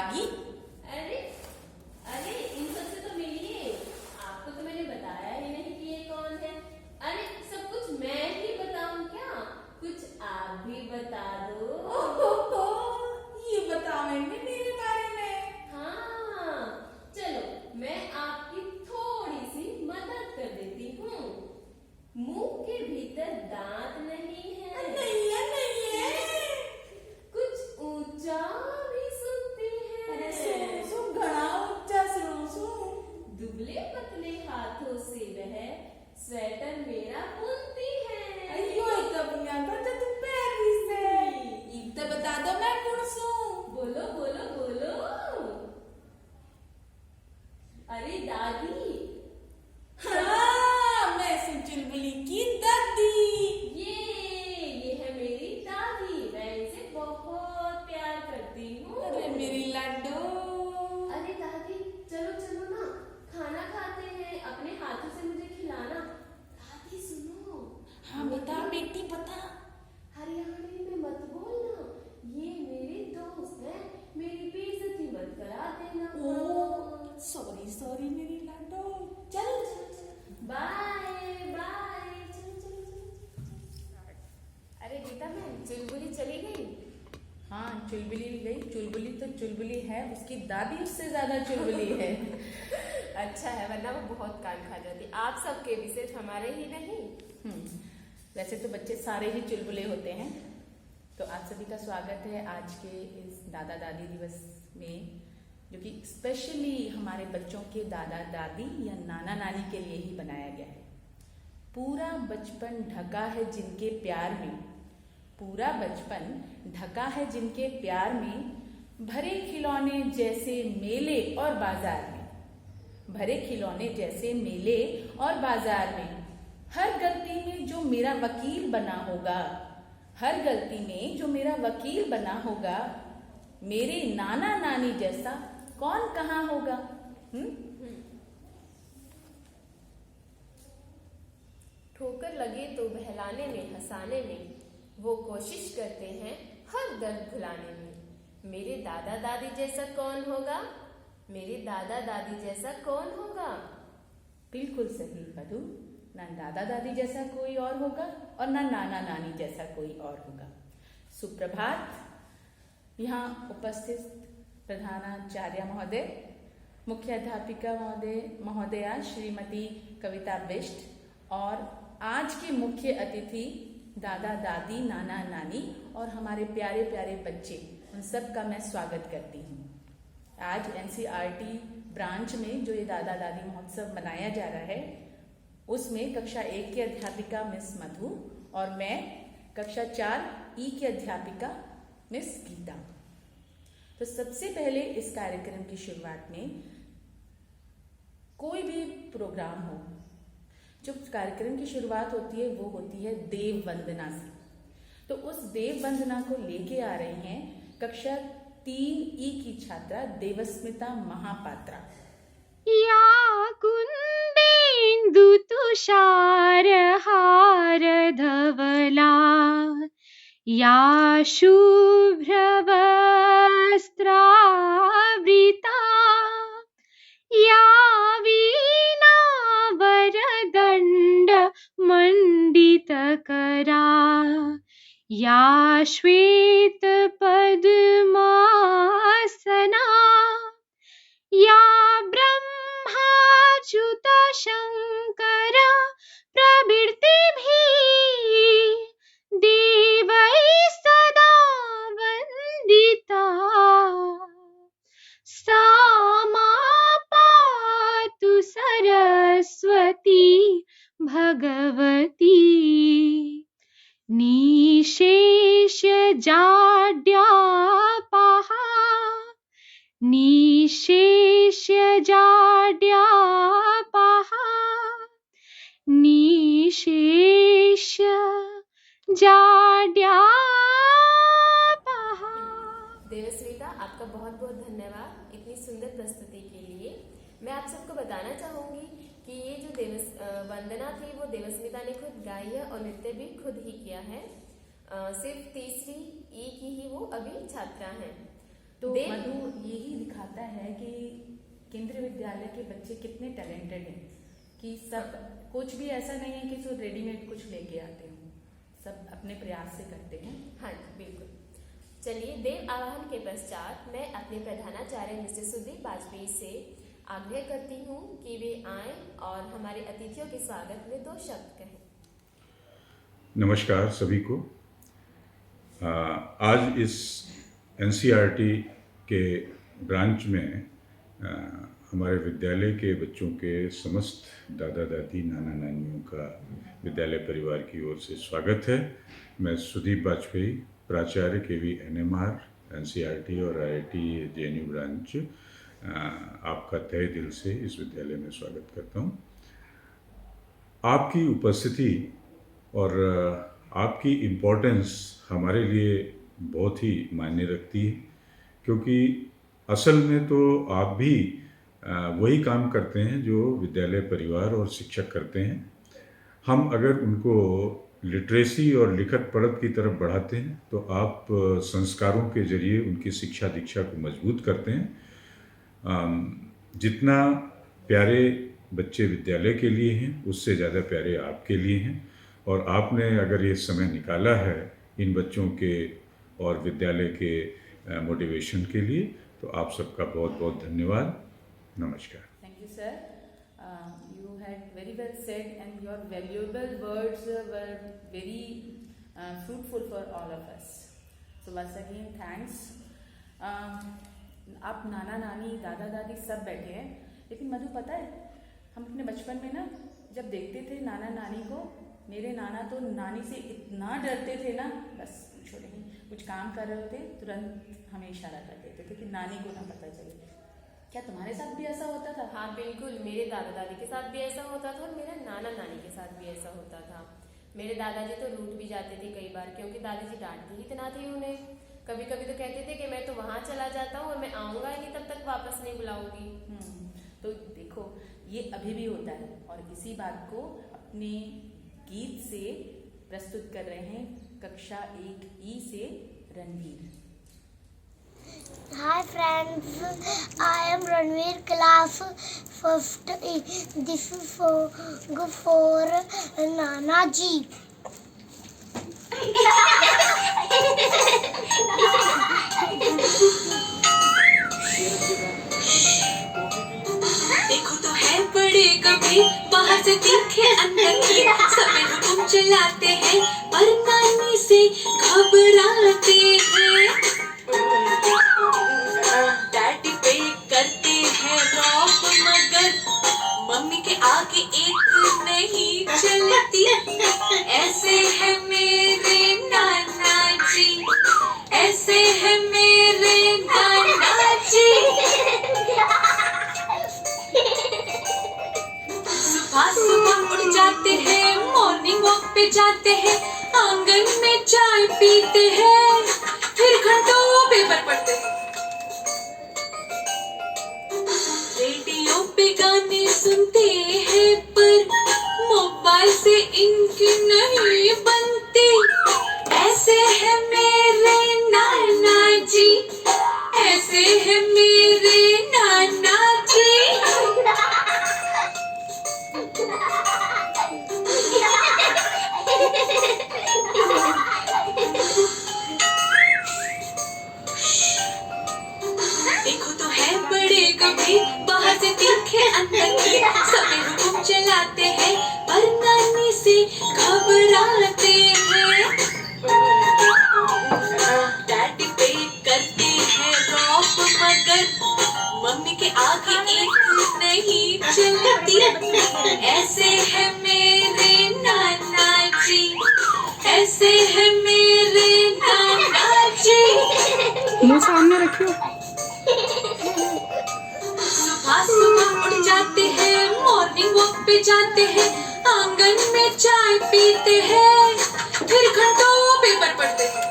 दागी। अरे अरे इन सबसे तो मिलिए। आपको तो मैंने बताया ही नहीं कि ये कौन है। अरे सब कुछ मैं ही बताऊं क्या? कुछ आप भी बता दो। ओहो, ये बतावेंगे मेरे बारे में। हाँ चलो मैं आपकी थोड़ी सी मदद कर देती हूँ। मुंह के भीतर दांत नहीं है। नहीं है, नहीं है। कुछ ऊंचा भी सुनती है। अरे सुन सुन, घना ऊंचा सुन सुन। दुबले पतले हाथों से वह स्वेटर मेरा बुनती है। अयो इतना बुनिया कर तो तुम पैर से। इतना बता दो मैं कौन सू। बोलो बोलो बोलो। अरे दादी। हाँ, मैं सुन चुलबुली की दादी। ये है मेरी दादी। मैं इसे बहुत प्यार करती हूँ। अरे मेरी लड्डू। अरे दादी चलो चलो ना, खाना खाते हैं। अपने हाथों से मुझे खिलाना। दादी सुनो। हाँ बता बेटी बता। हरियाणवी में मत बोलना। ये मेरे दोस्त हैं। मेरी बेइज्जती मत करा देना। ओ सॉरी सॉरी मेरी लड्डू। चलो चलो चलो, बाय बाय। चलो चलो चलो। अरे गीता मैम, चुलबुली चली गई? हाँ चुलबुली गई। चुलबुली तो चुलबुली है, उसकी दादी उससे ज्यादा चुलबुली है। अच्छा है, वरना वो बहुत कान खा जाती। आप सबके भी, सिर्फ हमारे ही नहीं। वैसे तो बच्चे सारे ही चुलबुले होते हैं। तो आप सभी का स्वागत है आज के इस दादा दादी दिवस में, जो कि स्पेशली हमारे बच्चों के दादा दादी या नाना नानी के लिए ही बनाया गया है। पूरा बचपन ढका है जिनके प्यार में, पूरा बचपन ढका है जिनके प्यार में, भरे खिलौने जैसे मेले और बाजार में, भरे खिलौने जैसे मेले और बाजार में, हर गलती में जो मेरा वकील बना होगा, हर गलती में जो मेरा वकील बना होगा, मेरे नाना नानी जैसा कौन कहाँ होगा। ठोकर लगे तो बहलाने में, हंसाने में, वो कोशिश करते हैं हर दर्द भुलाने में। मेरे दादा दादी जैसा कौन होगा? मेरे दादा दादी जैसा कौन होगा? बिल्कुल सही बधू। ना दादा दादी जैसा कोई और होगा और ना नाना नानी जैसा कोई और होगा। सुप्रभात। यहाँ उपस्थित प्रधानाचार्य महोदय, मुख्य अध्यापिका महोदया श्रीमती कविता बिष्ट और आज के मुख्य अतिथि दादा दादी नाना नानी और हमारे प्यारे प्यारे बच्चे, उन सब का मैं स्वागत करती हूँ। आज एनसीईआरटी ब्रांच में जो ये दादा दादी महोत्सव मनाया जा रहा है, उसमें कक्षा 1 की अध्यापिका मिस मधु और मैं कक्षा 4 ई की अध्यापिका मिस गीता। तो सबसे पहले इस कार्यक्रम की शुरुआत में कोई भी प्रोग्राम हो, जो कार्यक्रम की शुरुआत होती है वो होती है देव वंदना से। तो उस देव वंदना को लेके आ रहे हैं कक्षा 3 ई की छात्रा देवस्मिता महापात्रा। या कुन्देन्दु तुषार हार धवला, या शुभ्रवस्त्रावृता, या वीणा वरदण्ड मण्डितकरा, या श्वेत पद्मासना, या ब्रह्माच्युत शङ्कर प्रभृतिभिः देवैः सदा वन्दिता, सा मा पातु सरस्वती भगवती निशेषजाड्यापहा, निशेषजाड्यापहा, निशेषजाड्यापहा। देवस्मिता, आपका बहुत बहुत धन्यवाद इतनी सुंदर प्रस्तुति के लिए। मैं आप सबको बताना चाहूँगी कि ये जो वंदना थी वो देवस्मिता ने खुद गाई है और नृत्य भी खुद ही किया है। सिर्फ तीसरी ई की ही वो अभी छात्रा हैं। तो देव- मधु यही दिखाता है कि केंद्रीय विद्यालय के बच्चे कितने टैलेंटेड हैं, कि सब कुछ भी ऐसा नहीं है कि जो रेडीमेड कुछ लेके आते हों, सब अपने प्रयास से करते हैं। हाँ जी, बिल्कुल। चलिए, देव आवाहन के पश्चात मैं अपने प्रधानाचार्य मिस्टर सुदीप वाजपेयी से आग्रह करती हूँ कि वे आएं और हमारे अतिथियों के स्वागत में 2 शब्द कहें। नमस्कार सभी को। आज इस एनसीईआरटी के ब्रांच में हमारे विद्यालय के बच्चों के समस्त दादा दादी नाना नानियों का विद्यालय परिवार की ओर से स्वागत है। मैं सुदीप वाजपेयी, प्राचार्य केवी एनएमआर एनसीईआरटी और आईआईटी जेएनयू ब्रांच, आपका तहे दिल से इस विद्यालय में स्वागत करता हूँ। आपकी उपस्थिति और आपकी इम्पोर्टेंस हमारे लिए बहुत ही मायने रखती है, क्योंकि असल में तो आप भी वही काम करते हैं जो विद्यालय परिवार और शिक्षक करते हैं। हम अगर उनको लिटरेसी और लिखत पढ़त की तरफ बढ़ाते हैं तो आप संस्कारों के जरिए उनकी शिक्षा दीक्षा को मजबूत करते हैं। जितना प्यारे बच्चे विद्यालय के लिए हैं उससे ज़्यादा प्यारे आपके लिए हैं, और आपने अगर ये समय निकाला है इन बच्चों के और विद्यालय के मोटिवेशन के लिए, तो आप सबका बहुत बहुत धन्यवाद। नमस्कार। Thank you, sir. You had very well said, and your valuable words were very fruitful for all of us. So once again, thanks. आप नाना नानी दादा दादी सब बैठे हैं, लेकिन मधु पता है, हम अपने बचपन में ना जब देखते थे नाना नानी को, मेरे नाना तो नानी से इतना डरते थे ना, बस पूछो नहीं। कुछ काम कर रहे होते तुरंत हमें इशारा कर देते थे कि नानी को ना पता चले। क्या तुम्हारे साथ भी ऐसा होता था? हाँ बिल्कुल, मेरे दादा दादी के साथ भी ऐसा होता था और मेरे नाना नानी के साथ भी ऐसा होता था। मेरे दादाजी तो रूठ भी जाते थे कई बार, क्योंकि दादाजी डांटते ही इतना थे उन्हें। कभी कभी तो कहते थे कि मैं तो वहाँ चला जाता हूँ और मैं आऊँगा ही नहीं, तब तक वापस नहीं बुलाऊंगी। तो देखो, ये अभी भी होता है, और इसी बात को अपने गीत से प्रस्तुत कर रहे हैं कक्षा 1E से Ranveer. Hi friends, I am Ranveer, class 5th E. This is for Nana ji. देखो तो है बड़े कभी बाहर से तीखे अंदर की, समय हुक्म चलाते हैं पर नानी से घबराते हैं। डैडी पे करते हैं रौब, मगर मम्मी के आगे एक नहीं चलती। ऐसे है मेरे नाना जी, ऐसे है मेरे नाना जी। सुबह सुबह उठ जाते हैं, मॉर्निंग वॉक पे जाते हैं, आंगन में चाय पीते हैं, फिर घंटों पेपर पढ़ते हैं। रेडियो पे गाने सुनते हैं पर मोबाइल से इनकी नहीं बनती। ऐसे है मेरे नाना जी, ऐसे है मेरे नाना जी। देखो तो है बड़े कभी बाहर से तीखे अंदर की, समय हुक्म चलाते हैं पर नानी से घबराते हैं। डैडी पे करते हैं रौब, मगर मम्मी के आगे एक नहीं चलती। ऐसे है मेरे नाना जी, ऐसे है मेरे नाना जी। मुंह सामने रखियो। सुबह सुबह उठ जाते हैं, मॉर्निंग वॉक पे जाते हैं, आंगन में चाय पीते हैं, फिर घंटों पेपर पढ़ते हैं।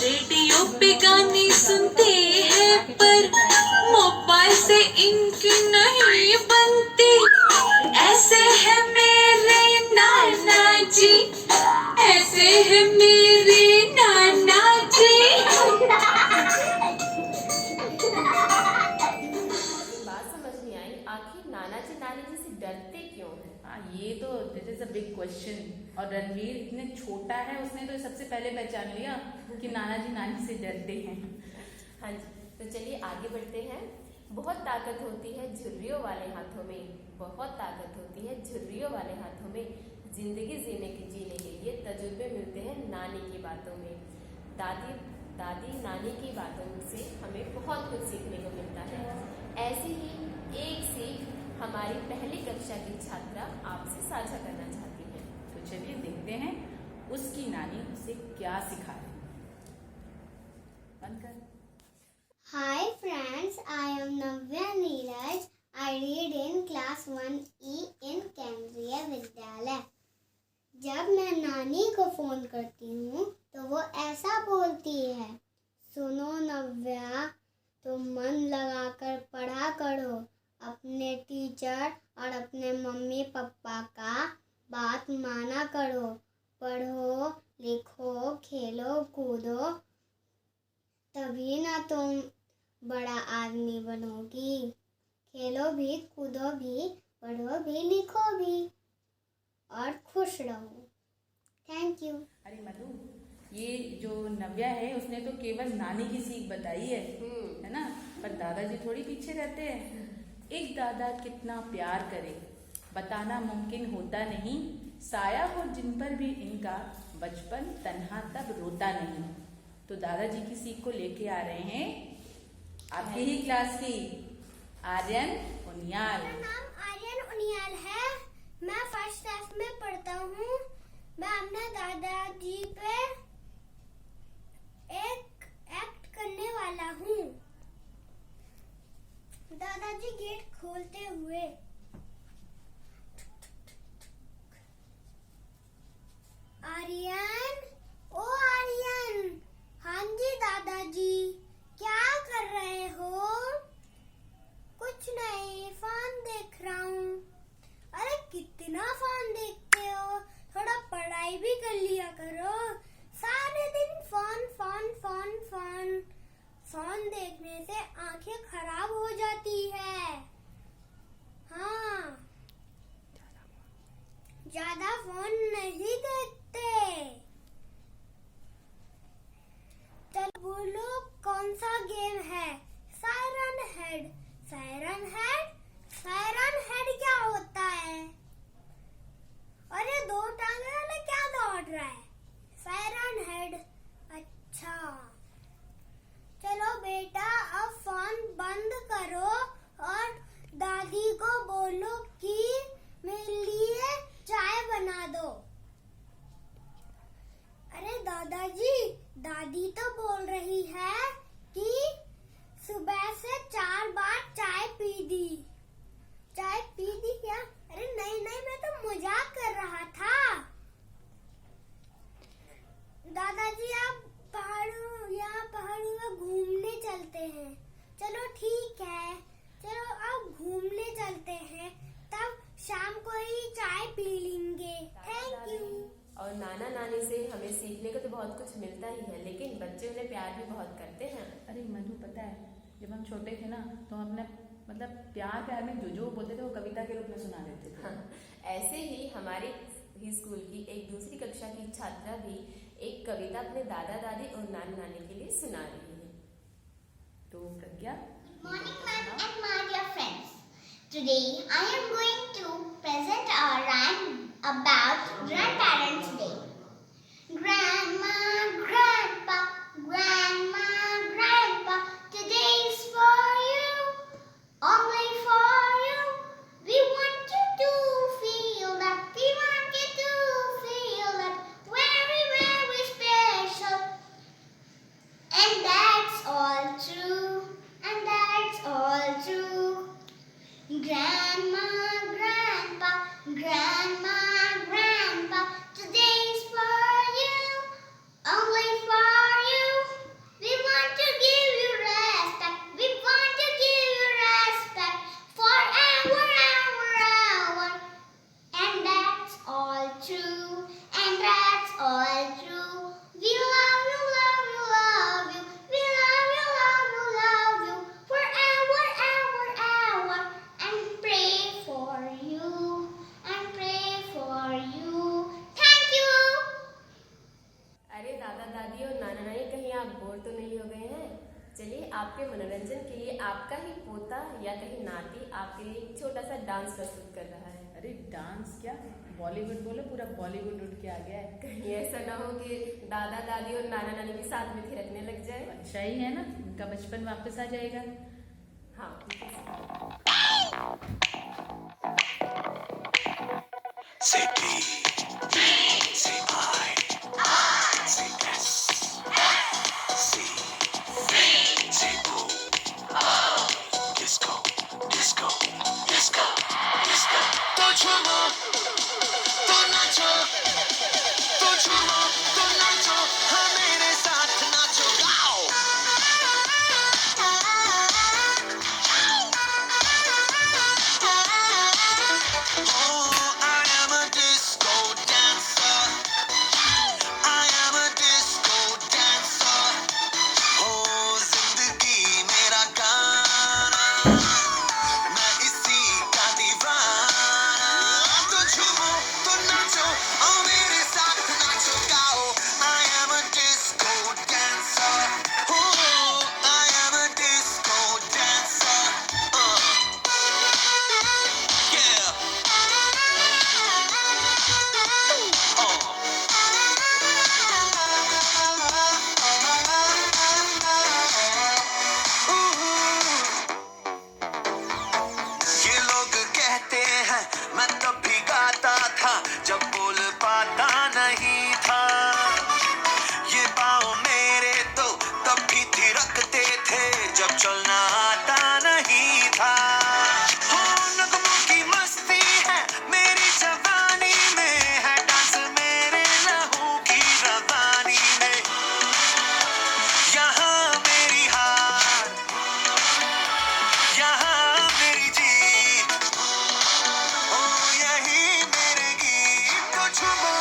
रेडियो पे गाने सुनते हैं पर मोबाइल से इनकी नहीं बनती। ऐसे है मेरे नाना जी, ऐसे है मेरे नाना जी। हाँ, ये तो this is a big question. और रणवीर इतने छोटा है, उसने तो सबसे पहले पहचान लिया कि नाना जी नानी से डरते हैं। हाँ जी, तो चलिए आगे बढ़ते हैं। बहुत ताकत होती है झुर्रियों वाले हाथों में, बहुत ताकत होती है झुर्रियों वाले हाथों में। जिंदगी जीने के लिए तजुर्बे मिलते हैं नानी की बातों में। दादी नानी की बातों से हमें बहुत कुछ सीखने को मिलता है। ऐसी ही एक सीख हमारी पहली कक्षा की छात्रा आपसे साझा करना चाहती है। तो चलिए देखते हैं उसकी नानी उसे क्या सिखा रही है। बंद कर। Hi friends, I am Navya Neeraj. I read in class 1E in केंद्रीय विद्यालय। जब मैं नानी को फोन करती हूँ तो वो ऐसा बोलती है, सुनो नव्या, तुम मन लगाकर पढ़ा करो, अपने टीचर और अपने मम्मी पापा का बात माना करो, पढ़ो लिखो खेलो कूदो, तभी ना तुम बड़ा आदमी बनोगी। खेलो भी कूदो भी पढ़ो भी लिखो भी और खुश रहो। Thank you. अरे मधु, ये जो नव्या है उसने तो केवल नानी की सीख बताई है ना, पर दादाजी थोड़ी पीछे रहते हैं। एक दादा कितना प्यार करे बताना मुमकिन होता नहीं, साया हो जिन पर भी इनका, बचपन तन्हा तब रोता नहीं। तो दादाजी की सीख को लेके आ रहे हैं आपकी ही क्लास की आर्यन उनियाल। मेरा नाम आर्यन उनियाल है, मैं फर्स्ट क्लास में पढ़ता हूँ। मैं अपने दादाजी पे एक एक्ट करने वाला हूँ। दादाजी गेट खोलते हुए, आर्यन, ओ आर्यन। हाँ जी दादाजी, क्या कर रहे हो? कुछ नहीं, फोन देख रहा हूँ। अरे कितना फोन देखते हो, थोड़ा पढ़ाई भी कर लिया करो। सारे दिन phone phone phone phone phone देखने से आंखें खराब हो जाती है। हाँ, ज्यादा फोन नहीं देखते। चलो बोलो कौन सा गेम है? Siren head. Siren head? Siren head क्या होता है? अरे दो टांगे वाला क्या दौड़ रहा है? Siren head. अच्छा, चलो बेटा अब फोन बंद करो और दादी को बोलो कि मेरे लिए चाय बना दो। अरे दादाजी, दादी तो बोल रही है कि सुबह से 4 बार चाय पी दी। चाय पी दी क्या? अरे नहीं नहीं, मैं तो मजाक कर रहा था। दादाजी आप पहाड़ों में घूमने चलते हैं। चलो ठीक है, चलो अब घूमने चलते हैं, तब शाम को ही चाय पी लेंगे। Thank you. और नाना नानी से हमें सीखने को तो बहुत कुछ मिलता ही है, लेकिन बच्चे उन्हें प्यार भी बहुत करते हैं। अरे मधु, पता है जब हम छोटे थे ना तो हम अपने मतलब प्यार में जो बोलते थे वो कविता के रूप में सुना देते थे। हाँ, ऐसे ही हमारे ही स्कूल की एक दूसरी कक्षा की छात्रा भी एक कविता अपने दादा दादी और नाना नानी के लिए सुना रही है। तो प्रज्ञा। Good morning, ma'am and my dear friends. Today I am going to present a rhyme about Grandparents' Day. Grandma, Grandpa, Grandma, Grandpa, today is for you, only for you. We want you to feel that, we want you to feel that, very, very special. And that's all true, and that's all true. Grandma, Grandpa, Grandma, Grandpa, मनोरंजन के लिए आपका ही पोता या कहीं नाती आपके लिए एक छोटा सा डांस प्रस्तुत कर रहा है। अरे डांस क्या, बॉलीवुड बोले, पूरा बॉलीवुड उठ के आ गया है। कहीं ऐसा ना हो कि दादा दादी और नाना नानी भी साथ में थिरकने लग जाए। अच्छा ही है ना, उनका बचपन वापस आ जाएगा। हाँ, Say P, say I, say S, C, say O, disco, disco, disco, disco. तो झूमो, तो नाचो, तो झूमो, तो नाचो, हाँ मेरे साथ नाचो, गाओ. Oh, I am a disco dancer. I am a disco dancer. Oh, जिंदगी मेरा गाना, मैं इसी का दीवाना. तो झूमो, तो नाचो, और मेरे साथ नाचो, गाओ. I am a disco dancer. Oh, I am a disco dancer. Yeah. ये लोग कहते हैं मैं तब भी गाता था जब बोल पाता नहीं था. ये पाँव मेरे तो तब भी थिरकते थे जब चलना आता नहीं था. हो नगमों की मस्ती है मेरी जवानी में, है डांस मेरे लहू की रवानी में. यहाँ मेरी हार, यहाँ मेरी जीत, ओ यही मेरे गीत. तो झूमो,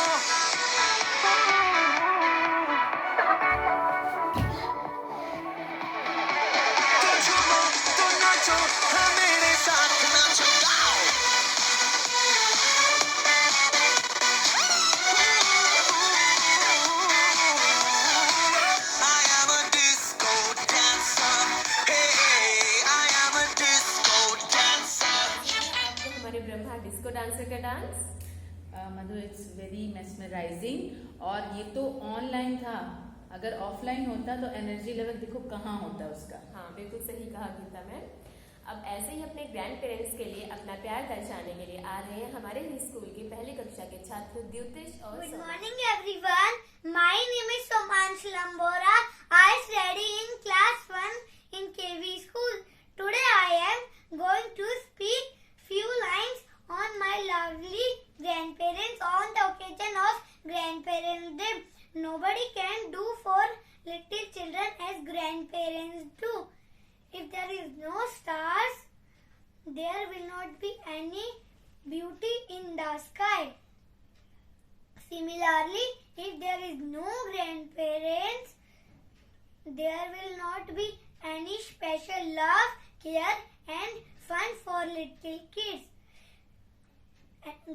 तो झूमो, तो नाचो, हाँ मेरे साथ नाचो, गाओ. I am a disco dancer. Hey, I am a disco dancer. आपको हमारे ब्रह्मा डिस्को डांसर का dance Madhu, it's very mesmerising. और ये तो ऑनलाइन था, अगर ऑफलाइन होता तो एनर्जी लेवल देखो कहाँ होता उसका। हाँ, बिल्कुल सही कहा गीता मैम। अब ऐसे ही अपने ग्रैंड पेरेंट्स के लिए अपना प्यार दर्शाने के लिए आ रहे हैं हमारे ही स्कूल की पहली कक्षा के छात्र द्युतिश और Good Saurabh. morning, everyone. My name is Somansh Lambora. I study in class 1 in KV school. Today I am going to speak few lines on my lovely grandparents on the occasion of Grandparents Day. Nobody can do for little children as grandparents do. If there is no stars, there will not be any beauty in the sky. Similarly, if there is no grandparents, there will not be any special love, care and fun for little kids.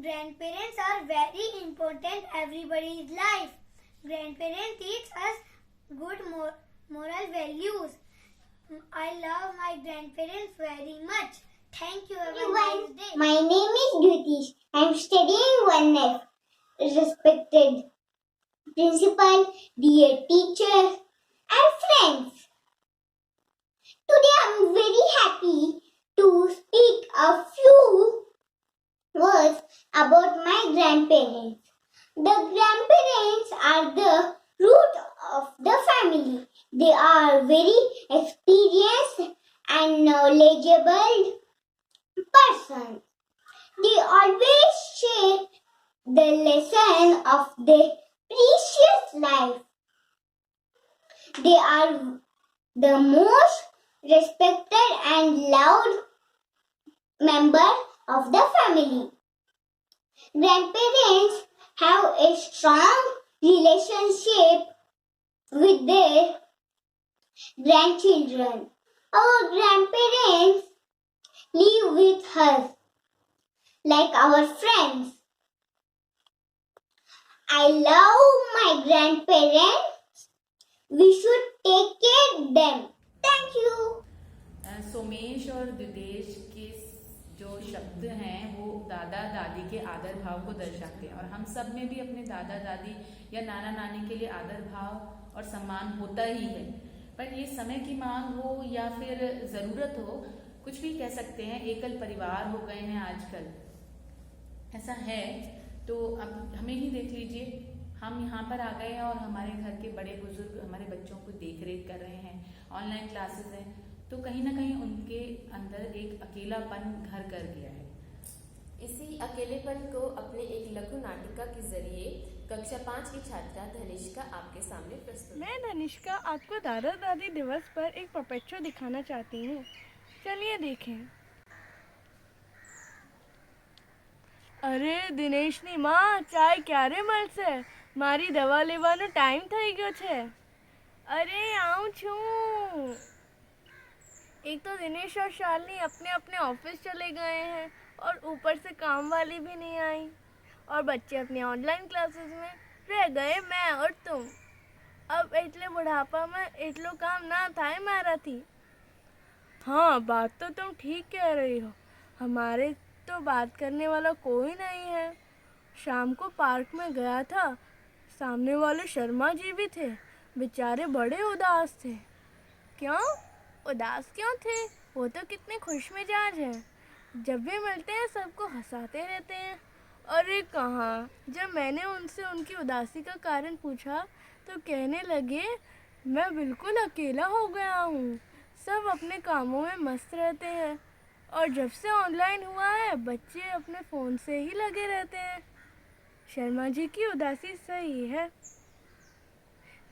Grandparents are very important in everybody's life. Grandparents teach us good moral values. I love my grandparents very much. Thank you. Have a nice day. My name is Dutish. I am studying 1F. Respected principal, dear teachers and friends. Today I am very happy to speak a few words about my grandparents. The grandparents are the root of the family. They are very experienced and knowledgeable persons. They always share the lesson of their precious life. They are the most respected and loved member of the family. Grandparents have a strong relationship with their grandchildren. Our grandparents live with us like our friends. I love my grandparents. We should take care of them. Thank you. Somesh और द्वितेश के जो शब्द हैं वो दादा दादी के आदर भाव को दर्शाते हैं, और हम सब में भी अपने दादा दादी या नाना नानी के लिए आदर भाव और सम्मान होता ही है। पर ये समय की मांग हो या फिर ज़रूरत हो, कुछ भी कह सकते हैं, एकल परिवार हो गए हैं आजकल, ऐसा है। तो अब हमें ही देख लीजिए, हम यहाँ पर आ गए हैं और हमारे घर के बड़े बुजुर्ग हमारे बच्चों को देख रेख कर रहे हैं, ऑनलाइन क्लासेस हैं, तो कहीं ना कहीं उनके अंदर एक अकेलापन घर कर गया है। इसी अकेलेपन को अपने एक लघु नाटिका के जरिए कक्षा 5 की छात्रा धनिष्का आपके सामने प्रस्तुत। मैं धनिष्का आपको दादा दादी दिवस पर एक पपेट शो दिखाना चाहती हूँ। चलिए देखें। अरे દિનેશની માં ચાય ક્યારે મળશે? મારી દવા લેવાનો ટાઈમ થઈ ગયો છે। અરે આવું છું। एक तो दिनेश और शालिनी अपने अपने ऑफिस चले गए हैं और ऊपर से काम वाली भी नहीं आई, और बच्चे अपनी ऑनलाइन क्लासेस में रह गए, मैं और तुम। अब એટલે बुढ़ापाમાં એટલો काम ना થાય મારાથી। हाँ, बात तो तुम ठीक कह रही हो। हमारे तो बात करने वाला कोई नहीं है। शाम को पार्क में गया था, सामने वाले शर्मा जी भी थे, बेचारे बड़े उदास थे। क्यों? उदास क्यों थे? वो तो कितने खुश मिजाज हैं, जब भी मिलते हैं सबको हंसाते रहते हैं। अरे कहाँ, जब मैंने उनसे उनकी उदासी का कारण पूछा तो कहने लगे मैं बिल्कुल अकेला हो गया हूँ, सब अपने कामों में मस्त रहते हैं, और जब से ऑनलाइन हुआ है बच्चे अपने फ़ोन से ही लगे रहते हैं। शर्मा जी की उदासी सही है।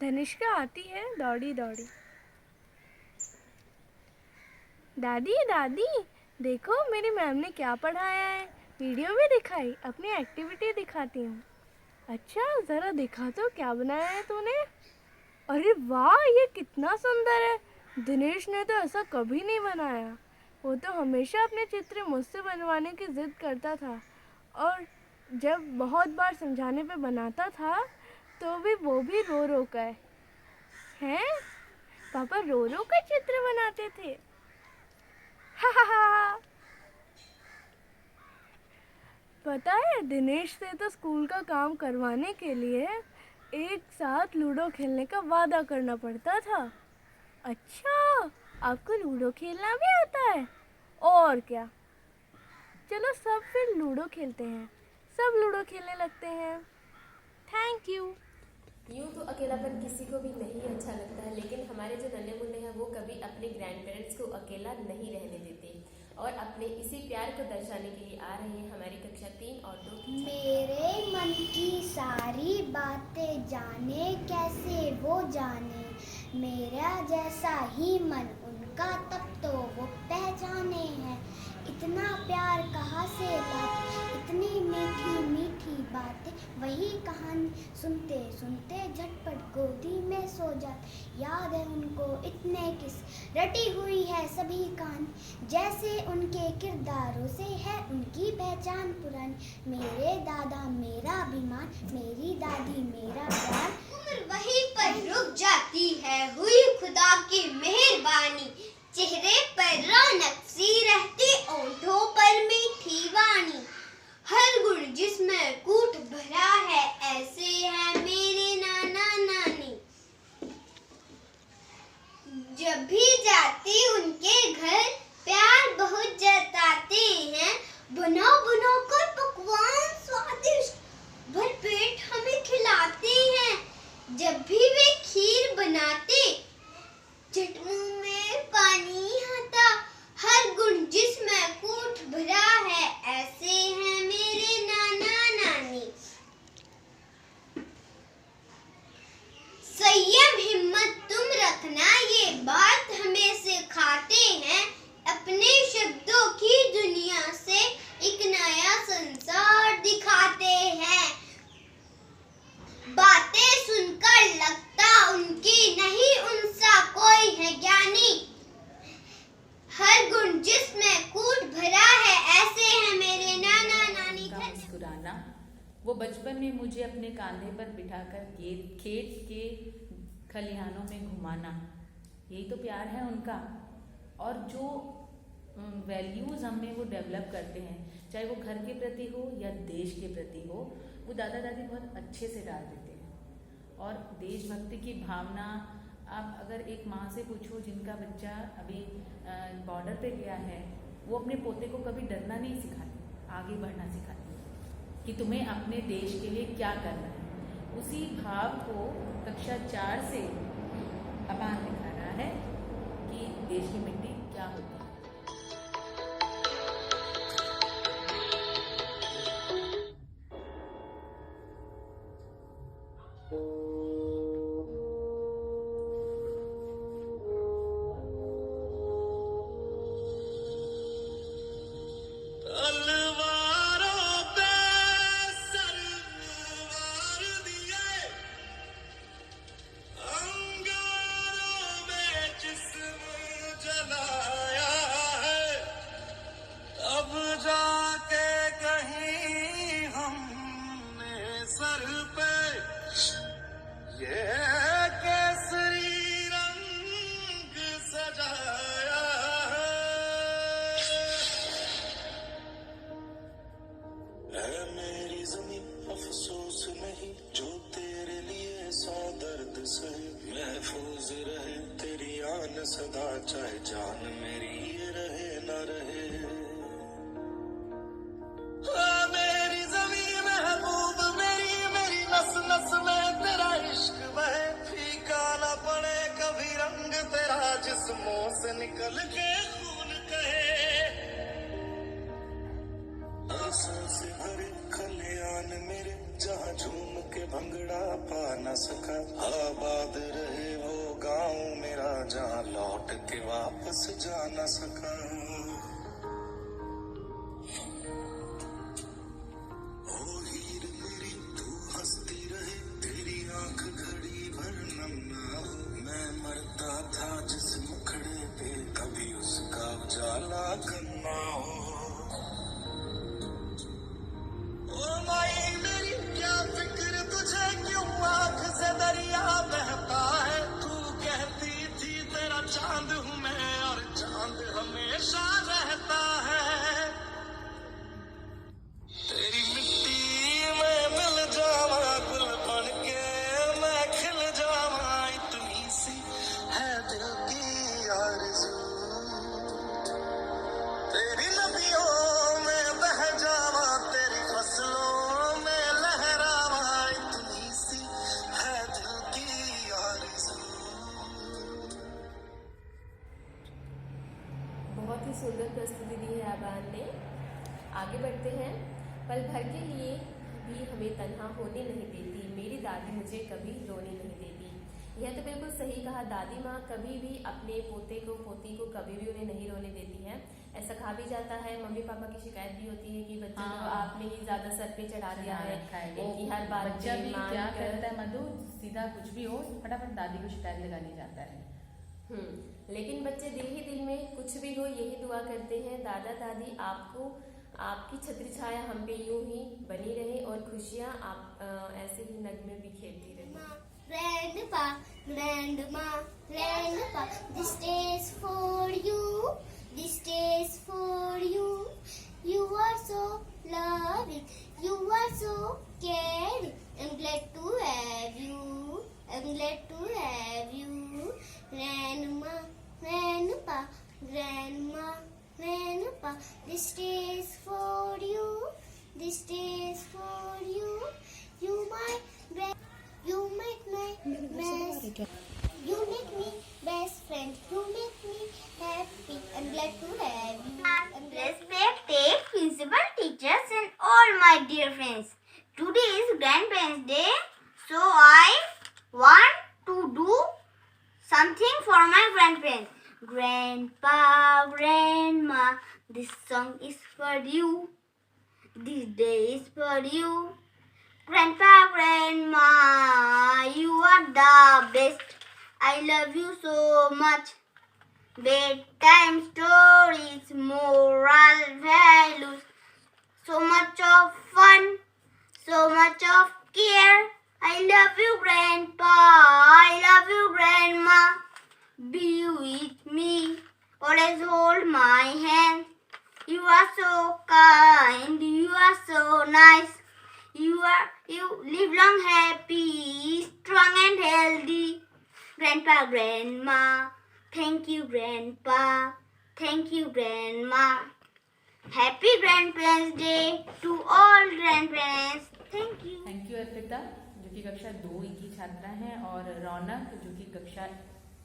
धनिष्का आती है दौड़ी दौड़ी। दादी दादी देखो मेरी मैम ने क्या पढ़ाया है, वीडियो भी दिखाई, अपनी एक्टिविटी दिखाती हूँ। अच्छा ज़रा दिखा तो क्या बनाया है तूने? अरे वाह, ये कितना सुंदर है। दिनेश ने तो ऐसा कभी नहीं बनाया। वो तो हमेशा अपने चित्र मुझसे बनवाने की ज़िद करता था, और जब बहुत बार समझाने पे बनाता था तो भी वो भी रो रो कर। हैं? पापा रो रो कर चित्र बनाते थे? हा हा हा। पता है, दिनेश से तो स्कूल का काम करवाने के लिए एक साथ लूडो खेलने का वादा करना पड़ता था। अच्छा, आपको लूडो खेलना भी आता है? और क्या, चलो सब फिर लूडो खेलते हैं। सब लूडो खेलने लगते हैं। Thank you. यूँ तो अकेलापन किसी को भी नहीं अच्छा लगता है, लेकिन हमारे जो नन्हे मुन्ने हैं वो कभी अपने ग्रैंड पेरेंट्स को अकेला नहीं रहने देते, और अपने इसी प्यार को दर्शाने के लिए आ रहे हैं हमारी कक्षा 3 और 2 की। मेरे मन की सारी बातें जाने कैसे वो जाने, मेरा जैसा ही मन उनका तब तो वो पहचाने हैं। इतना प्यार कहाँ से लाते, इतनी मीठी मीठी बातें, वही कहानी सुनते सुनते झटपट गोदी में सो जाते। याद है उनको इतने किस, रटी हुई है सभी कहानी, जैसे उनके किरदारों से है उनकी पहचान पुरानी। मेरे दादा मेरा अभिमान, मेरी दादी मेरा प्यार, उम्र वहीं पर रुक जाती है, हुई खुदा की मेहरबानी। चेहरे पर रौनक सी रहती, ओंठों पर मीठी वाणी, हर गुण जिसमें कूट भरा है, ऐसे है मेरे नाना नानी। जब भी जाती उनके घर, प्यार बहुत जताते हैं, बुनो बुनो कर पकवान स्वादिष्ट भरपेट हमें खिलाते हैं। जब भी वे खीर बनाते, झट मुंह में पानी आता, हर गुण जिसमें कूट भरा है, ऐसे हैं मेरे नाना नानी। संयम हिम्मत तुम रखना, ये बात हमें सिखाते हैं, अपने शब्दों की दुनिया से एक नया संसार दिखाते हैं। बातें सुनकर लगता उनकी नहीं उनसा कोई है ज्ञानी, हर गुण जिसमें कूट भरा है, ऐसे हैं मेरे नाना नानी। का मुस्कुराना, वो बचपन में मुझे अपने कांधे पर बिठाकर खेत के खलिहानों में घुमाना, यही तो प्यार है उनका। और जो वैल्यूज़ हमें वो डेवलप करते हैं, चाहे वो घर के प्रति हो या देश के प्रति हो, वो दादा दादी बहुत अच्छे से डाल देते हैं। और देशभक्ति की भावना, आप अगर एक माँ से पूछो जिनका बच्चा अभी बॉर्डर पे गया है, वो अपने पोते को कभी डरना नहीं सिखाती, आगे बढ़ना सिखाती कि तुम्हें अपने देश के लिए क्या करना है। उसी भाव को कक्षा 4 से अबान दिखा रहा है कि देश की मिट्टी क्या होती है। तलवारों पे सरवार दिए, अंगारों में जिस्म जलाया है, अब जाके कहीं हमने सर पे ये केसरी रंग सजाया है मेरी ज़मीं, अफसोस नहीं जो तेरे लिए सौ दर्द सहे, महफूज रहे तेरी आन सदा, चाहे जान मेरी ये रहे न रहे। मेरी ज़मीं महबूब मेरी, मेरी नस नस में तेरा इश्क बहे, फीका न पड़े कभी रंग तेरा, जिस्मों से निकल के खून कहे। आंसू से भरे खलियान मेरे, जहाँ झूम के भंगड़ा पा न सका, आबाद रहे वो गाँव मेरा, जहाँ लौट के वापस जा न सका। ओ हीर मेरी तू हंसती रहे, तेरी आंख घड़ी भर नम ना हो, मैं मरता था जिस मुखड़े पे, कभी उसका उजाला कम ना हो। ओ माई मेरी क्या फिक्र तुझे, क्यों आंख से दरिया बहता है, तू कहती थी तेरा चांद हूँ मैं, और चांद हमेशा रहता है। तेरी मिट्टी में मिल जावा, गुल बन के मैं खिल जावा, इतनी सी है दिल की आरज़ू, तेरी नदियों में बह जावा, तेरी फसलों में लहरावा, इतनी सी है दिल की आरज़ू। बहुत ही सुंदर प्रस्तुति दी है आबान ने। आगे बढ़ते हैं। पल भर के लिए भी हमें तन्हा होने नहीं देती, मेरी दादी मुझे कभी रोने नहीं देती। यह तो बिल्कुल सही कहा, दादी माँ कभी भी अपने पोते को पोती को कभी भी उन्हें नहीं रोने देती हैं। ऐसा कहा भी जाता है, मम्मी पापा की शिकायत भी होती है कि बच्चे को आपने ही ज्यादा सर पे चढ़ा दिया है, इनकी हर बात बच्चा भी मान क्या कर- करता है मधु, सीधा कुछ भी हो फटाफट दादी को शिकायत लगाने जाता है। लेकिन बच्चे दिल ही दिल में कुछ भी हो यही दुआ करते हैं, दादा दादी आपको आपकी छत्र छाया हम पे यूं ही बनी रहे और खुशियाँ आप ऐसे ही नगमे बिखेरती रहे। Grandpa, Grandma, Grandpa, this day is for you, this day is for you. You are so loving, you are so caring. I'm glad to have you, I'm glad to have you. Grandma, Grandpa, Grandma, Grandpa, this day is for you, this day is for you. You make my best, you make me best friend, you make me happy. I'm glad to have you. Respected principal, teachers and all my dear friends. Today is Grandparents' Day, so I want to do something for my grandparents. Grandpa, Grandma, this song is for you. This day is for you. Grandpa, Grandma, you are the best. I love you so much. Bedtime stories, moral values, so much of fun, so much of care. I love you, Grandpa. I love you, Grandma. Be with me always hold my hand. You are so kind, you are so nice. You live long, happy, strong and healthy. Grandpa, Grandma, thank you, Grandpa, thank you, Grandma. Happy Grandparents Day to all grandparents. Thank you. Thank you Arpita, जो कि कक्षा 2 की छात्रा हैं, और रौनक जो कि कक्षा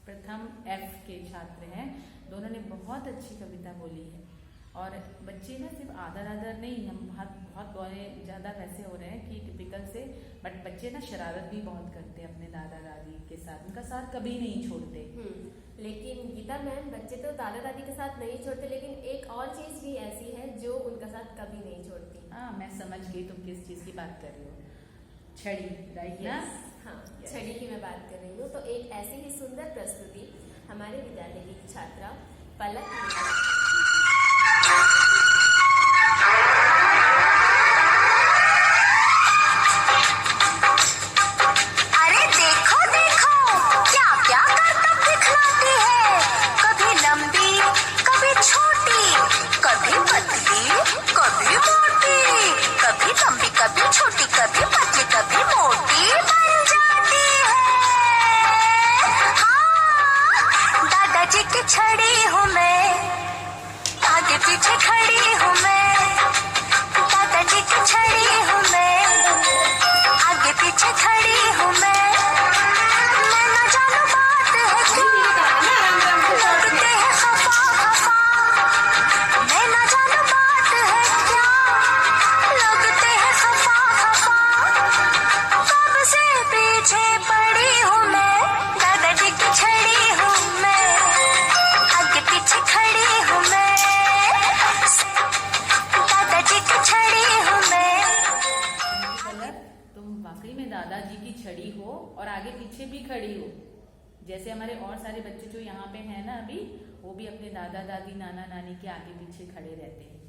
प्रथम F के छात्र हैं। दोनों ने बहुत अच्छी कविता बोली है। और बच्चे ना सिर्फ आदर आदर नहीं, हम बहुत ज़्यादा वैसे हो रहे हैं कि टिपिकल से, बट बच्चे ना शरारत भी बहुत करते हैं अपने दादा दादी के साथ, उनका साथ कभी नहीं छोड़ते। लेकिन गीता मैम, बच्चे तो दादा दादी के साथ नहीं छोड़ते, लेकिन एक और चीज़ भी ऐसी है जो उनका साथ कभी नहीं छोड़ती। हाँ, मैं समझ गई तुम किस चीज़ की बात कर रही हो। छड़ी, राइट ना? हाँ, छड़ी की मैं बात कर रही हूँ। तो एक ऐसी ही सुंदर प्रस्तुति हमारे विद्यालय की छात्रा पलक अरे देखो देखो क्या क्या करतब दिखलाती है। कभी लंबी, कभी छोटी, कभी पतली, कभी मोटी, कभी लंबी, कभी छोटी, कभी पतली, कभी मोटी बन जाती है। हाँ, दादाजी की छड़ी हूँ मैं, आगे पीछे खड़ी हूँ मैं। दादाजी की छड़ी हूँ मैं, आगे पीछे खड़ी हूँ मैं। मैं न जानू बात है क्या, लगते हैं खफा खफा। मैं न जानू बात है क्या, लगते हैं खफा खफा। कब से पीछे पड़ी हूँ मैं, दादाजी की छड़ी हूँ मैं, आगे पीछे खड़ी हूँ मैं। दादाजी की छड़ी हूँ मैं। तुम वाकई में दादाजी की छड़ी हो और आगे पीछे भी खड़ी हो। जैसे हमारे और सारे बच्चे जो यहाँ पे हैं ना अभी, वो भी अपने दादा दादी नाना नानी के आगे पीछे खड़े रहते हैं।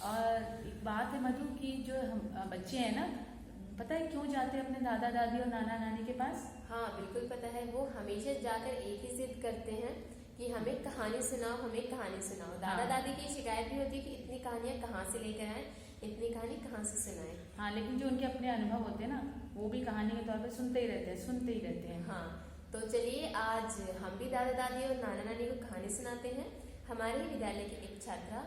और एक बात है मधु कि जो हम बच्चे हैं ना, पता है क्यों जाते हैं अपने दादा दादी और नाना नानी के पास? हाँ, बिल्कुल पता है। वो हमेशा जाकर एक ही जिद करते हैं कि हमें कहानी सुनाओ, हमें कहानी सुनाओ। दादा दादी की शिकायत भी होती है कि इतनी कहानियाँ कहाँ से लेकर आए, इतनी कहानी कहाँ से सुनाए। हाँ, लेकिन जो उनके अपने अनुभव होते हैं ना, वो भी कहानी के तौर पे सुनते ही रहते हैं। हाँ, तो चलिए आज हम भी दादा दादी और नाना नानी को कहानी सुनाते हैं। हमारे विद्यालय की एक छात्रा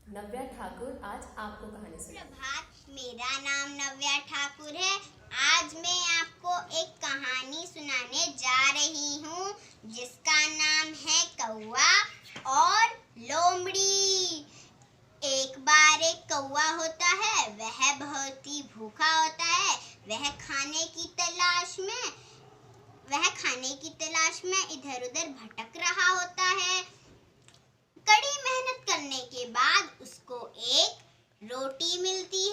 नव्या ठाकुर आज आपको कहानी सुनाएगी। प्रभात, मेरा नाम नव्या ठाकुर है। आज मैं आपको एक कहानी सुनाने जा रही हूँ जिसका नाम है कौवा और लोमड़ी। एक बार एक कौवा होता है, वह बहुत ही भूखा होता है। वह खाने की तलाश में इधर उधर भटक रहा होता है। कड़ी मेहनत करने के बाद उसको एक रोटी मिलती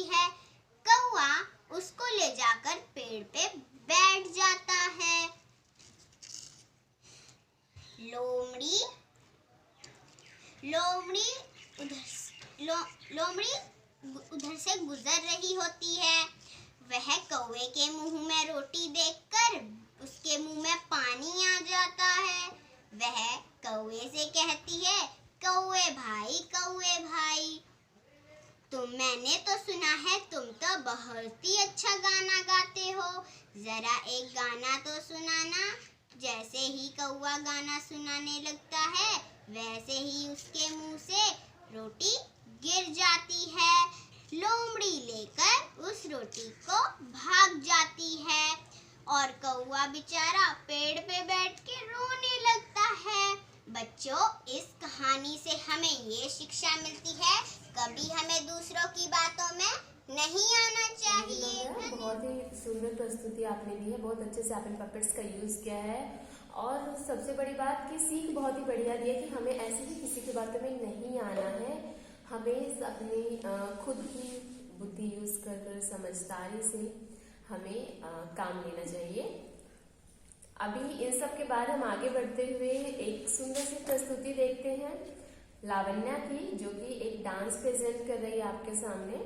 है। कौवा उसको ले जाकर पेड़ पे बैठ जाता है। लोमड़ी उधर से गुजर रही होती है। वह कौवे के मुंह में रोटी देखकर उसके मुंह में पानी आ जाता है। वह कौवे से कहती है, कौवे भाई, मैंने तो सुना है तुम तो बहुत ही अच्छा गाना गाते हो, जरा एक गाना तो सुनाना। जैसे ही कौवा गाना सुनाने लगता है, वैसे ही उसके मुंह से रोटी गिर जाती है। लोमड़ी लेकर उस रोटी को भाग जाती है और कौवा बेचारा पेड़ पे बैठ के रोने लगता है। बच्चों, इस कहानी से हमें ये शिक्षा मिलती है, कभी हमें दूसरों की बातों में नहीं आना चाहिए। बहुत ही सुंदर प्रस्तुति आपने दी है, बहुत अच्छे से आपने पपेट्स का यूज़ किया है। और सबसे बड़ी बात की सीख बहुत ही बढ़िया दी है कि हमें ऐसे ही किसी की बातों में नहीं आना है। हमें अपनी खुद की बुद्धि यूज़ कर समझदारी से हमें काम लेना चाहिए। अभी इन सब के बाद हम आगे बढ़ते हुए एक सुंदर सी प्रस्तुति देखते हैं लावण्या की, जो कि एक डांस प्रेजेंट कर रही है आपके सामने।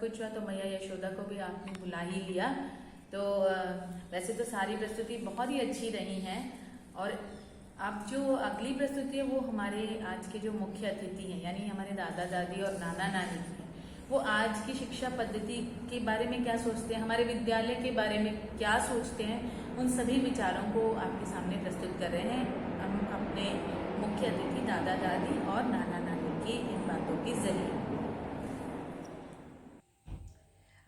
कुछ हुआ तो मैया यशोदा को भी आपने बुला ही लिया। तो वैसे तो सारी प्रस्तुति बहुत ही अच्छी रही हैं, और अब जो अगली प्रस्तुति है वो हमारे आज के जो मुख्य अतिथि हैं, यानी हमारे दादा दादी और नाना नानी की, वो आज की शिक्षा पद्धति के बारे में क्या सोचते हैं, हमारे विद्यालय के बारे में क्या सोचते हैं, उन सभी विचारों को आपके सामने प्रस्तुत कर रहे हैं हम अपने मुख्य अतिथि दादा दादी और नाना नानी की इन बातों के जरिए।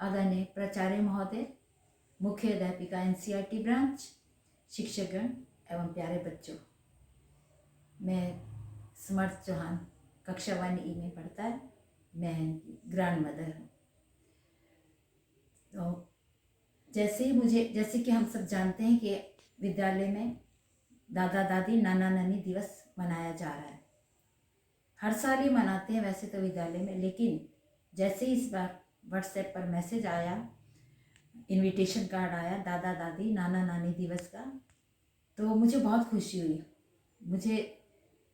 आदरणीय प्राचार्य महोदय, मुख्य अध्यापिका NCERT ब्रांच, शिक्षकगण एवं प्यारे बच्चों, मैं समर्थ चौहान कक्षा 1E में पढ़ता है, मैं ग्रैंड मदर हूँ। तो जैसे कि हम सब जानते हैं कि विद्यालय में दादा दादी नाना नानी दिवस मनाया जा रहा है। हर साल ही मनाते हैं वैसे तो विद्यालय में, लेकिन जैसे इस बार व्हाट्सएप पर मैसेज आया, इनविटेशन कार्ड आया दादा दादी नाना नानी दिवस का, तो मुझे बहुत खुशी हुई। मुझे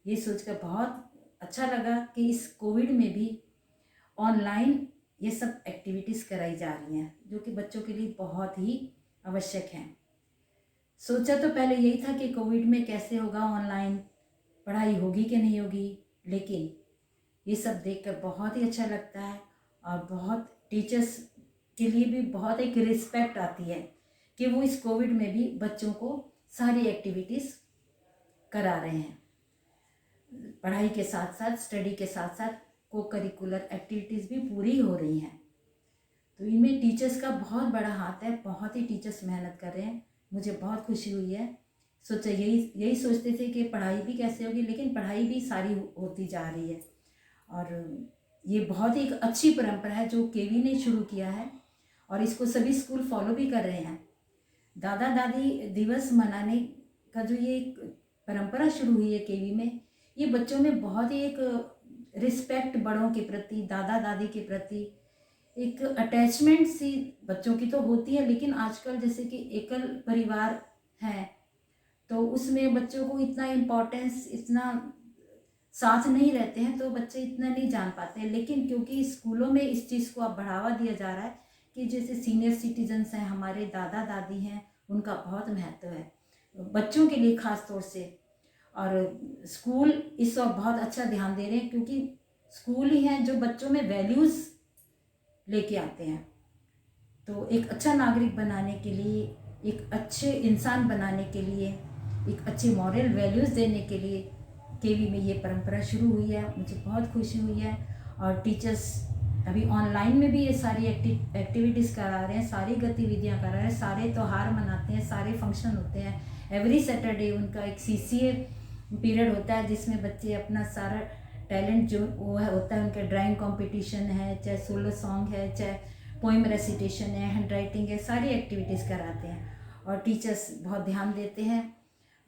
ये सोचकर बहुत अच्छा लगा कि इस कोविड में भी ऑनलाइन ये सब एक्टिविटीज़ कराई जा रही हैं, जो कि बच्चों के लिए बहुत ही आवश्यक हैं। सोचा तो पहले यही था कि कोविड में कैसे होगा, ऑनलाइन पढ़ाई होगी कि नहीं होगी, लेकिन ये सब देखकर बहुत ही अच्छा लगता है और बहुत टीचर्स के लिए भी बहुत एक रिस्पेक्ट आती है कि वो इस कोविड में भी बच्चों को सारी एक्टिविटीज़ करा रहे हैं। पढ़ाई के साथ साथ, स्टडी के साथ साथ को करिकुलर एक्टिविटीज़ भी पूरी हो रही हैं। तो इनमें टीचर्स का बहुत बड़ा हाथ है, बहुत ही टीचर्स मेहनत कर रहे हैं। मुझे बहुत खुशी हुई है। सोचा यही सोचते थे कि पढ़ाई भी कैसे होगी, लेकिन पढ़ाई भी सारी होती जा रही है। और ये बहुत ही एक अच्छी परंपरा है जो केवी ने शुरू किया है, और इसको सभी स्कूल फॉलो भी कर रहे हैं। दादा दादी दिवस मनाने का जो ये परंपरा शुरू हुई है केवी में, ये बच्चों में बहुत ही एक रिस्पेक्ट बड़ों के प्रति, दादा दादी के प्रति एक अटैचमेंट सी बच्चों की तो होती है, लेकिन आजकल जैसे कि एकल परिवार हैं तो उसमें बच्चों को इतना इम्पोर्टेंस, इतना साथ नहीं रहते हैं, तो बच्चे इतना नहीं जान पाते हैं। लेकिन क्योंकि स्कूलों में इस चीज़ को अब बढ़ावा दिया जा रहा है कि जैसे सीनियर सिटीजन्स हैं, हमारे दादा दादी हैं, उनका बहुत महत्व है बच्चों के लिए ख़ास तौर से। और स्कूल इस वक्त बहुत अच्छा ध्यान दे रहे हैं, क्योंकि स्कूल ही हैं जो बच्चों में वैल्यूज़ लेके आते हैं। तो एक अच्छा नागरिक बनाने के लिए, एक अच्छे इंसान बनाने के लिए, एक अच्छी मॉरल वैल्यूज़ देने के लिए केवी में ये परंपरा शुरू हुई है। मुझे बहुत खुशी हुई है। और टीचर्स अभी ऑनलाइन में भी ये सारी एक्टिविटीज़ करा रहे हैं, सारी गतिविधियां करा रहे हैं, सारे त्यौहार मनाते हैं, सारे फंक्शन होते हैं। एवरी सैटरडे उनका एक CCA पीरियड होता है, जिसमें बच्चे अपना सारा टैलेंट जो वो है होता है, उनका ड्राइंग कंपटीशन है, चाहे सोलो सॉन्ग है, चाहे पोइम रेसिटेशन है, हैंड राइटिंग है, सारी एक्टिविटीज़ कराते हैं। और टीचर्स बहुत ध्यान देते हैं,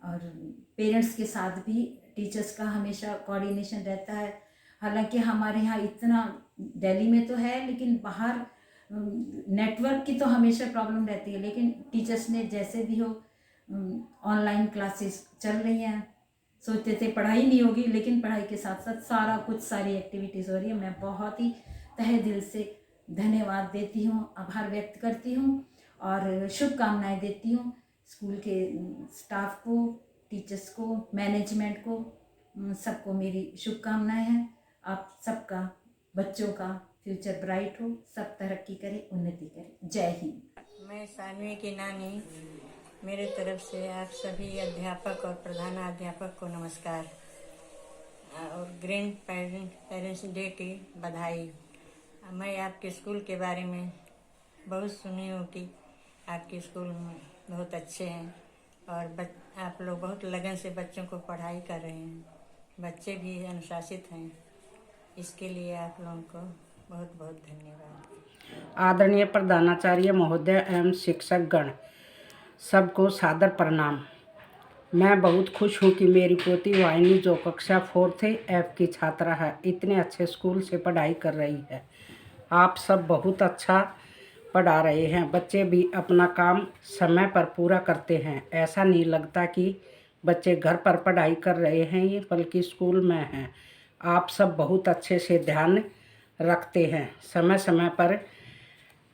और पेरेंट्स के साथ भी टीचर्स का हमेशा कोऑर्डिनेशन रहता है। हालांकि हमारे यहाँ इतना दिल्ली में तो है, लेकिन बाहर नेटवर्क की तो हमेशा प्रॉब्लम रहती है। लेकिन टीचर्स ने जैसे भी हो ऑनलाइन क्लासेस चल रही हैं। सोचते थे पढ़ाई नहीं होगी, लेकिन पढ़ाई के साथ साथ सारा कुछ, सारी एक्टिविटीज़ हो रही है। मैं बहुत ही तहे दिल से धन्यवाद देती हूँ, आभार व्यक्त करती हूँ और शुभकामनाएं देती हूँ स्कूल के स्टाफ को, टीचर्स को, मैनेजमेंट को, सबको मेरी शुभकामनाएं हैं। आप सबका, बच्चों का फ्यूचर ब्राइट हो, सब तरक्की करें, उन्नति करें। जय हिंद। मैं सानवी की नानी, मेरे तरफ से आप सभी अध्यापक और प्रधानाध्यापक को नमस्कार और ग्रैंड पेरेंट्स डे की बधाई। मैं आपके स्कूल के बारे में बहुत सुनी हूँ कि आपके स्कूल में बहुत अच्छे हैं और आप लोग बहुत लगन से बच्चों को पढ़ाई कर रहे हैं, बच्चे भी अनुशासित हैं। इसके लिए आप लोगों को बहुत बहुत धन्यवाद। आदरणीय प्रधानाचार्य महोदय एवं शिक्षकगण, सबको सादर प्रणाम। मैं बहुत खुश हूँ कि मेरी पोती वाहिनी, जो कक्षा 4th F की छात्रा है, इतने अच्छे स्कूल से पढ़ाई कर रही है। आप सब बहुत अच्छा पढ़ा रहे हैं, बच्चे भी अपना काम समय पर पूरा करते हैं। ऐसा नहीं लगता कि बच्चे घर पर पढ़ाई कर रहे हैं, बल्कि स्कूल में हैं। आप सब बहुत अच्छे से ध्यान रखते हैं, समय समय पर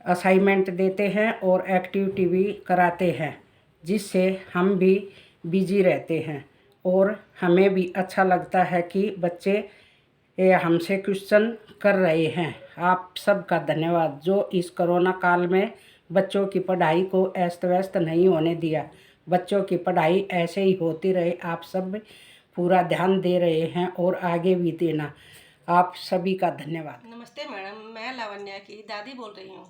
असाइनमेंट देते हैं और एक्टिविटी भी कराते हैं, जिससे हम भी बिजी रहते हैं और हमें भी अच्छा लगता है कि बच्चे हमसे क्वेश्चन कर रहे हैं। आप सबका धन्यवाद जो इस कोरोना काल में बच्चों की पढ़ाई को अस्त व्यस्त नहीं होने दिया। बच्चों की पढ़ाई ऐसे ही होती रहे। आप सब पूरा ध्यान दे रहे हैं और आगे भी देना। आप सभी का धन्यवाद। नमस्ते मैडम, मैं लावण्या की दादी बोल रही हूँ।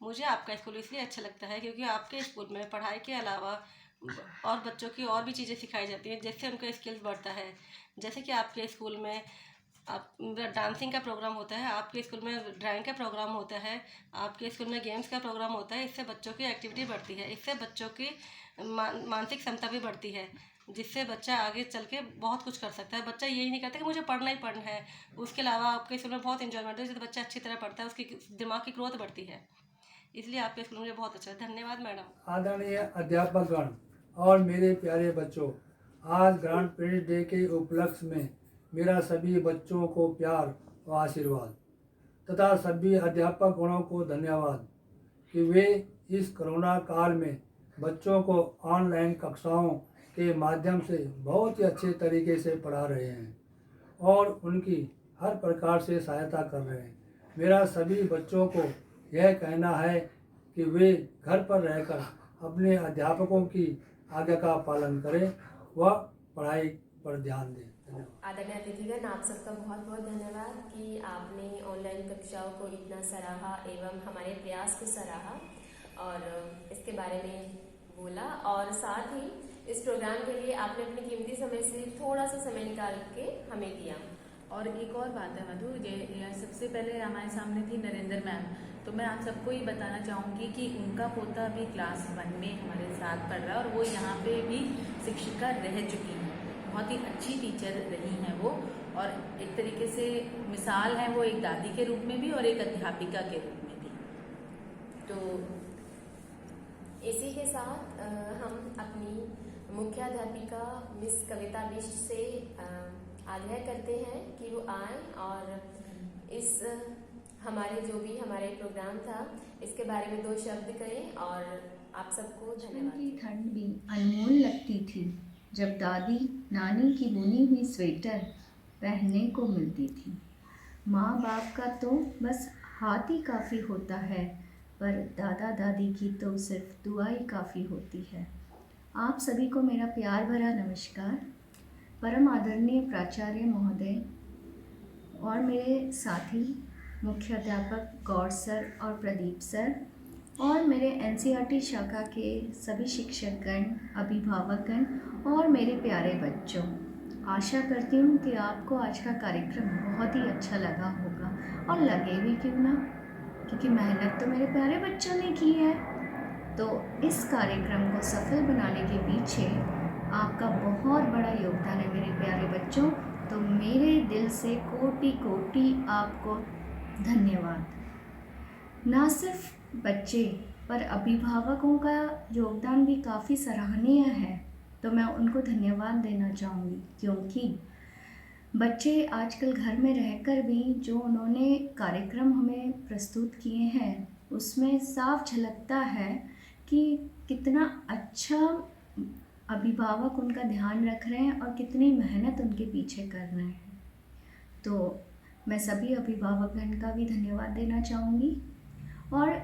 मुझे आपका स्कूल इसलिए अच्छा लगता है क्योंकि आपके स्कूल में पढ़ाई के अलावा और बच्चों की और भी चीज़ें सिखाई जाती हैं, जिससे उनका स्किल्स बढ़ता है। जैसे कि आपके स्कूल में डांसिंग का प्रोग्राम होता है, आपके स्कूल में ड्राइंग का प्रोग्राम होता है, आपके स्कूल में गेम्स का प्रोग्राम होता है। इससे बच्चों की एक्टिविटी बढ़ती है, इससे बच्चों की मानसिक क्षमता भी बढ़ती है, जिससे बच्चा आगे चल के बहुत कुछ कर सकता है। बच्चा यही नहीं करता कि मुझे पढ़ना ही पढ़ना है, उसके अलावा आपके स्कूल में बहुत इन्जॉयमेंट है, जिससे बच्चा अच्छी तरह पढ़ता है, उसकी दिमाग की ग्रोथ बढ़ती है। इसलिए आपके स्कूल मुझे बहुत अच्छा है। धन्यवाद मैडम। आदरणीय अध्यापकगण और मेरे प्यारे बच्चों, आज ग्रैंड पेरेंट्स डे के उपलक्ष्य में मेरा सभी बच्चों को प्यार व आशीर्वाद तथा सभी अध्यापक गणों को धन्यवाद कि वे इस कोरोना काल में बच्चों को ऑनलाइन कक्षाओं के माध्यम से बहुत ही अच्छे तरीके से पढ़ा रहे हैं और उनकी हर प्रकार से सहायता कर रहे हैं। मेरा सभी बच्चों को यह कहना है कि वे घर पर रहकर अपने अध्यापकों की आज्ञा का पालन करें व पढ़ाई पर ध्यान दें। आदरणीय अतिथिगण, आप सबका बहुत बहुत धन्यवाद कि आपने ऑनलाइन कक्षाओं को इतना सराहा एवं हमारे प्रयास को सराहा और इसके बारे में बोला, और साथ ही इस प्रोग्राम के लिए आपने अपने कीमती समय से थोड़ा सा समय निकाल के हमें दिया। और एक और बात है मधु, सबसे पहले हमारे सामने थी नरेंद्र मैम, तो मैं आप सबको ये बताना चाहूँगी कि उनका पोता भी क्लास 1 में हमारे साथ पढ़ रहा है और वो यहाँ पे भी शिक्षिका रह चुकी हैं। बहुत ही अच्छी टीचर रही हैं वो, और एक तरीके से मिसाल है वो एक दादी के रूप में भी और एक अध्यापिका के रूप में भी। तो इसी के साथ हम अपनी मुख्याध्यापिका मिस कविता बिष्ट से आग्रह करते हैं कि वो आए और इस हमारे जो भी हमारे प्रोग्राम था इसके बारे में 2 शब्द करें। और आप सबको धन्यवाद। की ठंड भी अनमोल लगती थी जब दादी नानी की बुनी हुई स्वेटर पहनने को मिलती थी। माँ बाप का तो बस हाथ ही काफ़ी होता है, पर दादा दादी की तो सिर्फ दुआ ही काफ़ी होती है। आप सभी को मेरा प्यार भरा नमस्कार। परम आदरणीय प्राचार्य महोदय और मेरे साथी मुख्याध्यापक गौर सर और प्रदीप सर और मेरे एनसीईआरटी शाखा के सभी शिक्षकगण, अभिभावकगण और मेरे प्यारे बच्चों, आशा करती हूँ कि आपको आज का कार्यक्रम बहुत ही अच्छा लगा होगा, और लगे भी क्यों ना, क्योंकि मेहनत तो मेरे प्यारे बच्चों ने की है। तो इस कार्यक्रम को सफल बनाने के पीछे आपका बहुत बड़ा योगदान है मेरे प्यारे बच्चों। तो मेरे दिल से कोटि कोटि आपको धन्यवाद। ना सिर्फ बच्चे पर अभिभावकों का योगदान भी काफ़ी सराहनीय है, तो मैं उनको धन्यवाद देना चाहूँगी, क्योंकि बच्चे आजकल घर में रहकर भी जो उन्होंने कार्यक्रम हमें प्रस्तुत किए हैं उसमें साफ झलकता है कि कितना अच्छा अभिभावक उनका ध्यान रख रहे हैं और कितनी मेहनत उनके पीछे कर रहे हैं। तो मैं सभी अभिभावकगण का भी धन्यवाद देना चाहूँगी, और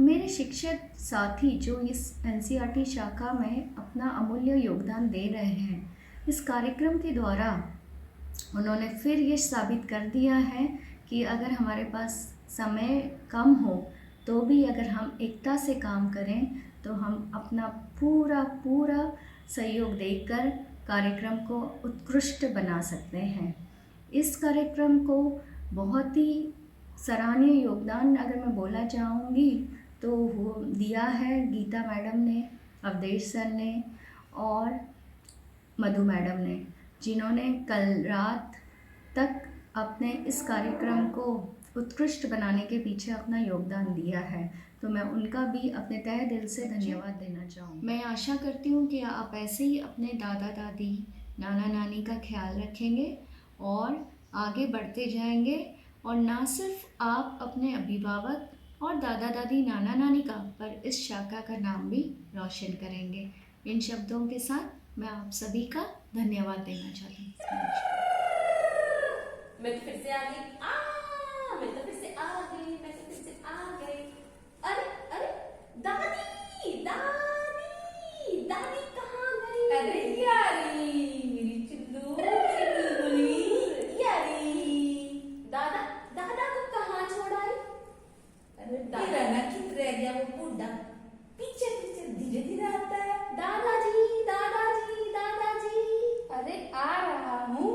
मेरे शिक्षक साथी जो इस एनसीईआरटी शाखा में अपना अमूल्य योगदान दे रहे हैं, इस कार्यक्रम के द्वारा उन्होंने फिर ये साबित कर दिया है कि अगर हमारे पास समय कम हो तो भी अगर हम एकता से काम करें तो हम अपना पूरा सहयोग देकर कार्यक्रम को उत्कृष्ट बना सकते हैं। इस कार्यक्रम को बहुत ही सराहनीय योगदान अगर मैं बोला चाहूँगी तो वो दिया है गीता मैडम ने, अवधेश सर ने और मधु मैडम ने, जिन्होंने कल रात तक अपने इस कार्यक्रम को उत्कृष्ट बनाने के पीछे अपना योगदान दिया है। तो मैं उनका भी अपने तहे दिल से धन्यवाद देना चाहूँगी। मैं आशा करती हूँ कि आप ऐसे ही अपने दादा दादी, नाना नानी का ख्याल रखेंगे और आगे बढ़ते जाएंगे, और ना सिर्फ आप अपने अभिभावक और दादा दादी नाना नानी का पर इस शाखा का नाम भी रोशन करेंगे। इन शब्दों के साथ मैं आप सभी का धन्यवाद देना चाहती हूँ। मैं तो फिर से आ गई। मैं तो फिर से आ गई। मैं तो फिर से आ गई। अरे अरे दादी दादी दादी कहाँ गई? अरे यारी मेरी चिल्लू चुलबुली यारी। दादा दादा को कहाँ छोड़ आई? अरे मेरा ना चुप रह गया वो बूढ़ा, पीछे पीछे धीरे धीरे आता है। दादाजी दादाजी दादाजी। अरे आ रहा हूँ।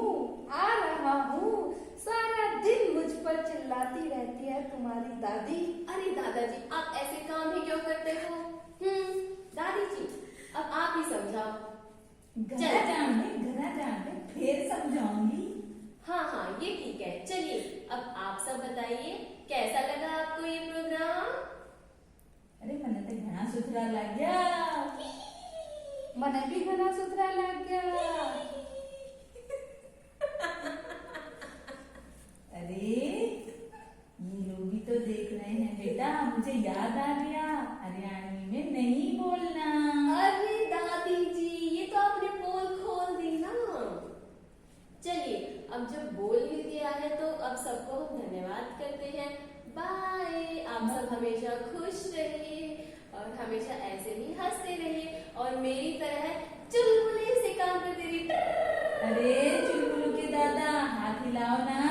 सारा दिन मुझ पर चिल्लाती रहती है तुम्हारी दादी। अरे दादाजी आप ऐसे काम ही क्यों करते हो? दादी जी अब आप ही समझाओ। घरा जान दे फिर समझाऊंगी। हाँ ये ठीक है। चलिए अब आप सब बताइए कैसा लगा आपको ये प्रोग्राम? अरे मने तो घना सुथरा लग गया। मने भी घना सुथरा लग गया। अरे ये लोग भी तो देख रहे हैं बेटा, मुझे याद आ गया हरियाणवी में नहीं बोलना। अरे दादी जी ये तो आपने पोल खोल दी ना। चलिए अब जब बोल ही दिया है तो अब सबको हम धन्यवाद करते हैं। बाय। आप सब हमेशा खुश रहिए और हमेशा ऐसे ही हंसते रहिए और मेरी तरह चुलबुले से काम करते रहिए। अरे चुलबुलू के दादा हाथ हिलाओ ना।